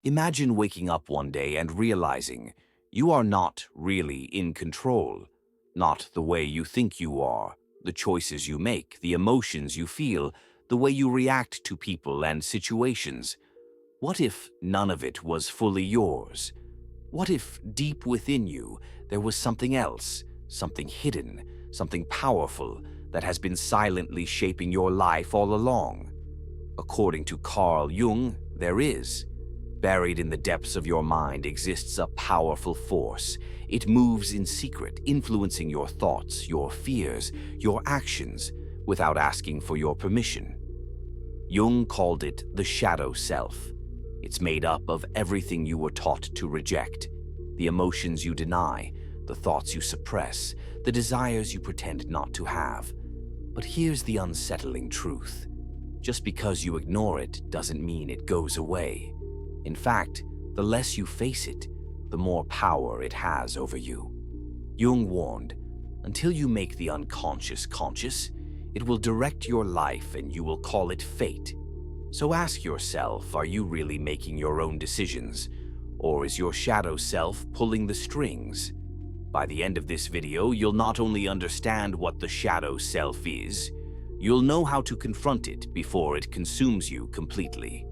Imagine waking up one day and realizing you are not really in control, not the way you think you are, the choices you make, the emotions you feel, the way you react to people and situations. What if none of it was fully yours? What if deep within you there was something else, something hidden, something powerful that has been silently shaping your life all along? According to Carl Jung, there is. Buried in the depths of your mind exists a powerful force. It moves in secret, influencing your thoughts, your fears, your actions, without asking for your permission. Jung called it the shadow self. It's made up of everything you were taught to reject, the emotions you deny, the thoughts you suppress, the desires you pretend not to have. But here's the unsettling truth. Just because you ignore it doesn't mean it goes away. In fact, the less you face it, the more power it has over you. Jung warned, until you make the unconscious conscious, it will direct your life and you will call it fate. So ask yourself, are you really making your own decisions? Or is your shadow self pulling the strings? By the end of this video, you'll not only understand what the shadow self is, you'll know how to confront it before it consumes you completely.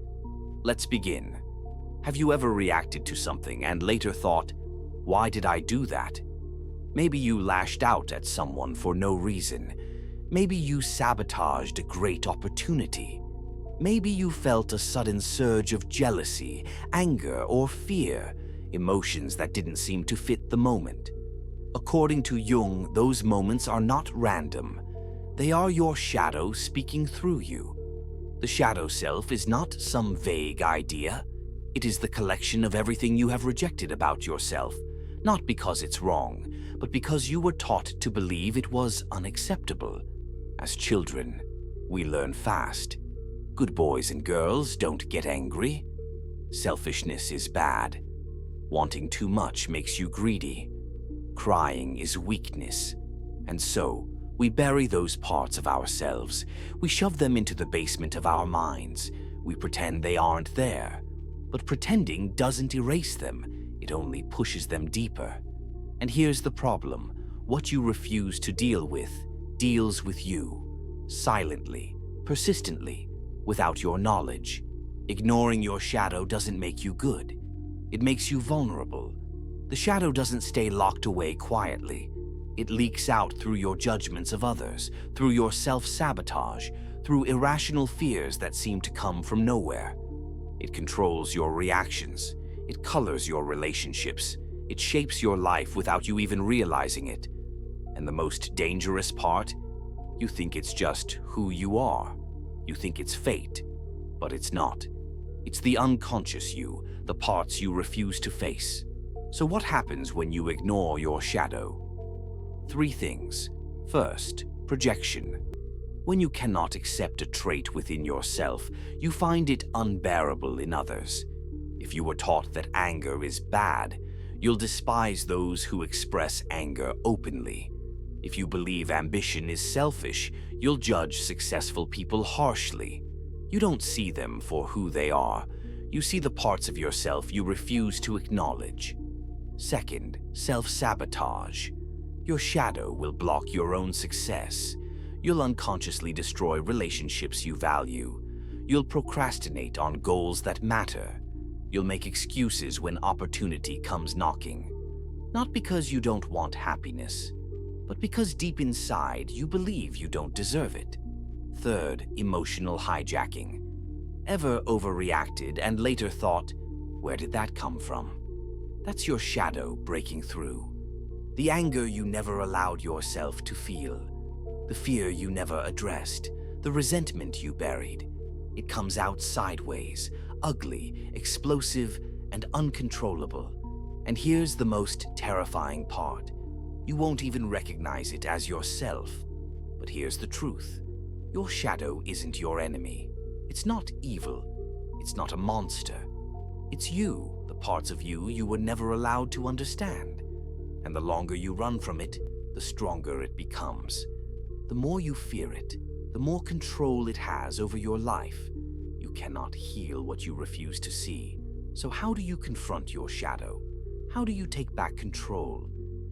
Let's begin. Have you ever reacted to something and later thought, why did I do that? Maybe you lashed out at someone for no reason. Maybe you sabotaged a great opportunity. Maybe you felt a sudden surge of jealousy, anger, or fear, emotions that didn't seem to fit the moment. According to Jung, those moments are not random. They are your shadow speaking through you. The shadow self is not some vague idea. It is the collection of everything you have rejected about yourself, not because it's wrong, but because you were taught to believe it was unacceptable. As children, we learn fast. Good boys and girls don't get angry. Selfishness is bad. Wanting too much makes you greedy. Crying is weakness. And so, we bury those parts of ourselves. We shove them into the basement of our minds. We pretend they aren't there. But pretending doesn't erase them. It only pushes them deeper. And here's the problem. What you refuse to deal with deals with you. Silently, persistently, without your knowledge. Ignoring your shadow doesn't make you good. It makes you vulnerable. The shadow doesn't stay locked away quietly. It leaks out through your judgments of others, through your self-sabotage, through irrational fears that seem to come from nowhere. It controls your reactions. It colors your relationships. It shapes your life without you even realizing it. And the most dangerous part? You think it's just who you are. You think it's fate, but it's not. It's the unconscious you, the parts you refuse to face. So what happens when you ignore your shadow? 3 things. First, projection. When you cannot accept a trait within yourself, you find it unbearable in others. If you were taught that anger is bad, you'll despise those who express anger openly. If you believe ambition is selfish, you'll judge successful people harshly. You don't see them for who they are. You see the parts of yourself you refuse to acknowledge. Second, self-sabotage. Your shadow will block your own success. You'll unconsciously destroy relationships you value. You'll procrastinate on goals that matter. You'll make excuses when opportunity comes knocking. Not because you don't want happiness, but because deep inside you believe you don't deserve it. Third, emotional hijacking. Ever overreacted and later thought, where did that come from? That's your shadow breaking through. The anger you never allowed yourself to feel. The fear you never addressed. The resentment you buried. It comes out sideways, ugly, explosive, and uncontrollable. And here's the most terrifying part. You won't even recognize it as yourself. But here's the truth. Your shadow isn't your enemy. It's not evil. It's not a monster. It's you, the parts of you you were never allowed to understand. And the longer you run from it, the stronger it becomes. The more you fear it, the more control it has over your life. You cannot heal what you refuse to see. So how do you confront your shadow? How do you take back control?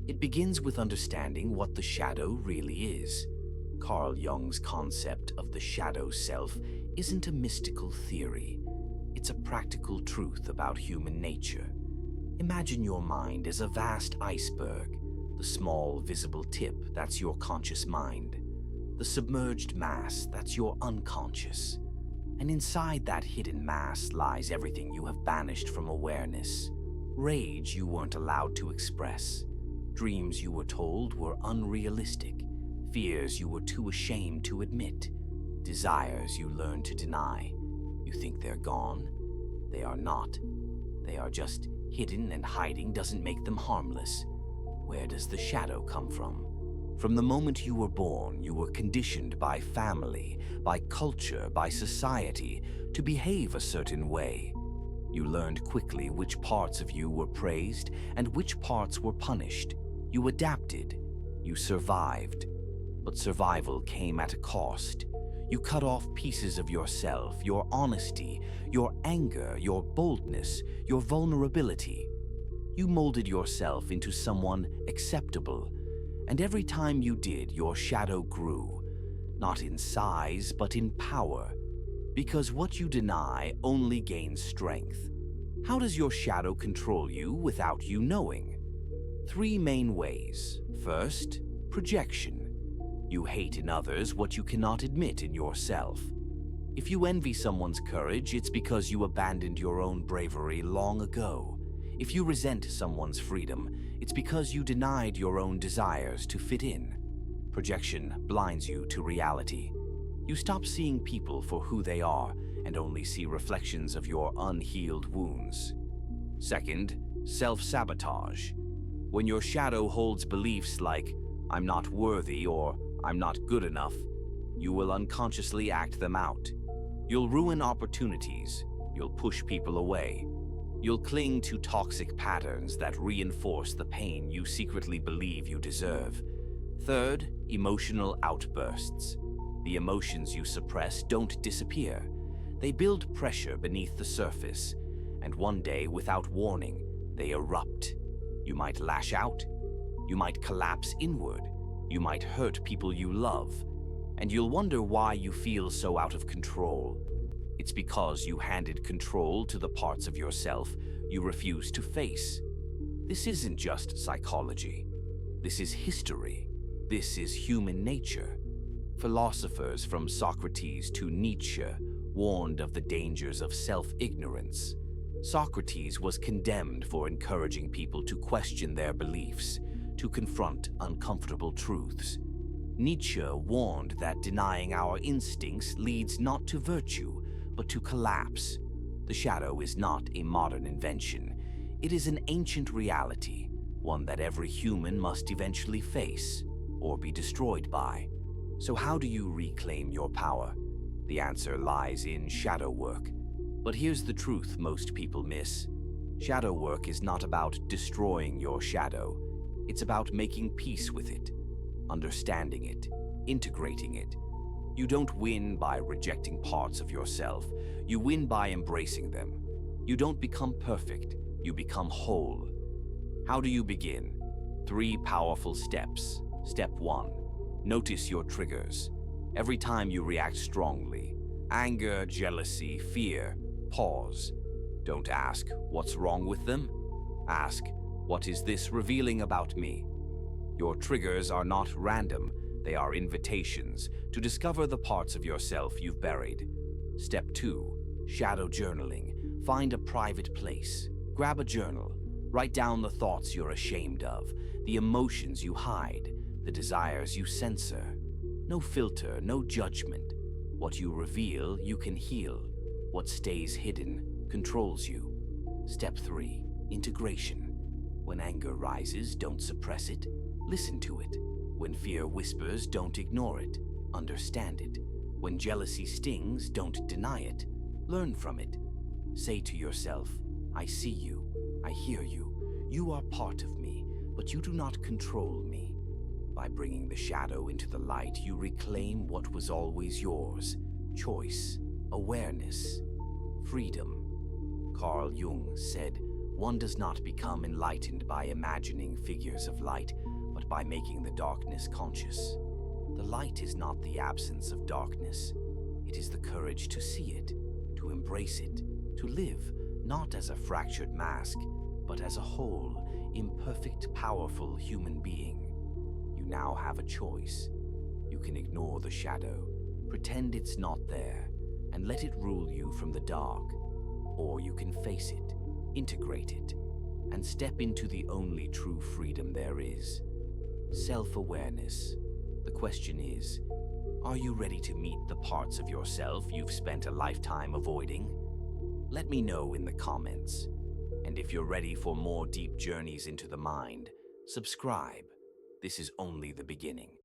It begins with understanding what the shadow really is. Carl Jung's concept of the shadow self isn't a mystical theory. It's a practical truth about human nature. Imagine your mind as a vast iceberg. The small, visible tip, that's your conscious mind. The submerged mass, that's your unconscious. And inside that hidden mass lies everything you have banished from awareness. Rage you weren't allowed to express. Dreams you were told were unrealistic. Fears you were too ashamed to admit. Desires you learned to deny. You think they're gone? They are not. They are just hidden, and hiding doesn't make them harmless. Where does the shadow come from? From the moment you were born, you were conditioned by family, by culture, by society to behave a certain way. You learned quickly which parts of you were praised and which parts were punished. You adapted. You survived. But survival came at a cost. You cut off pieces of yourself, your honesty, your anger, your boldness, your vulnerability. You molded yourself into someone acceptable. And every time you did, your shadow grew, not in size, but in power. Because what you deny only gains strength. How does your shadow control you without you knowing? 3 main ways. First, projection. You hate in others what you cannot admit in yourself. If you envy someone's courage, it's because you abandoned your own bravery long ago. If you resent someone's freedom, it's because you denied your own desires to fit in. Projection blinds you to reality. You stop seeing people for who they are and only see reflections of your unhealed wounds. Second, self-sabotage. When your shadow holds beliefs like, "I'm not worthy" or "I'm not good enough," you will unconsciously act them out. You'll ruin opportunities. You'll push people away. You'll cling to toxic patterns that reinforce the pain you secretly believe you deserve. Third, emotional outbursts. The emotions you suppress don't disappear. They build pressure beneath the surface, and one day, without warning, they erupt. You might lash out. You might collapse inward. You might hurt people you love. And you'll wonder why you feel so out of control. It's because you handed control to the parts of yourself you refuse to face. This isn't just psychology. This is history. This is human nature. Philosophers from Socrates to Nietzsche warned of the dangers of self-ignorance. Socrates was condemned for encouraging people to question their beliefs, to confront uncomfortable truths. Nietzsche warned that denying our instincts leads not to virtue, but to collapse. The shadow is not a modern invention. It is an ancient reality, one that every human must eventually face or be destroyed by. So how do you reclaim your power? The answer lies in shadow work. But here's the truth most people miss. Shadow work is not about destroying your shadow. It's about making peace with it, understanding it, integrating it. You don't win by rejecting parts of yourself. You win by embracing them. You don't become perfect. You become whole. How do you begin? 3 powerful steps. Step 1. Notice your triggers. Every time you react strongly, anger, jealousy, fear, pause. Don't ask, "What's wrong with them?" Ask, "What is this revealing about me?" Your triggers are not random. They are invitations to discover the parts of yourself you've buried. Step 2. Shadow journaling. Find a private place. Grab a journal. Write down the thoughts you're ashamed of, the emotions you hide, the desires you censor. No filter, no judgment. What you reveal, you can heal. What stays hidden controls you. Step 3. Integration. When anger rises, don't suppress it. Listen to it. When fear whispers, don't ignore it. Understand it. When jealousy stings, don't deny it. Learn from it. Say to yourself, "I see you. I hear you. You are part of me, but you do not control me." By bringing the shadow into the light, you reclaim what was always yours: choice, awareness, freedom. Carl Jung said, "One does not become enlightened by imagining figures of light, but by making the darkness conscious." The light is not the absence of darkness. It is the courage to see it, to embrace it, to live not as a fractured mask, but as a whole, imperfect, powerful human being. You now have a choice. You can ignore the shadow, pretend it's not there, and let it rule you from the dark. Or you can face it, integrate it, and step into the only true freedom there is: self-awareness. The question is, are you ready to meet the parts of yourself you've spent a lifetime avoiding? Let me know in the comments. And if you're ready for more deep journeys into the mind, subscribe. This is only the beginning.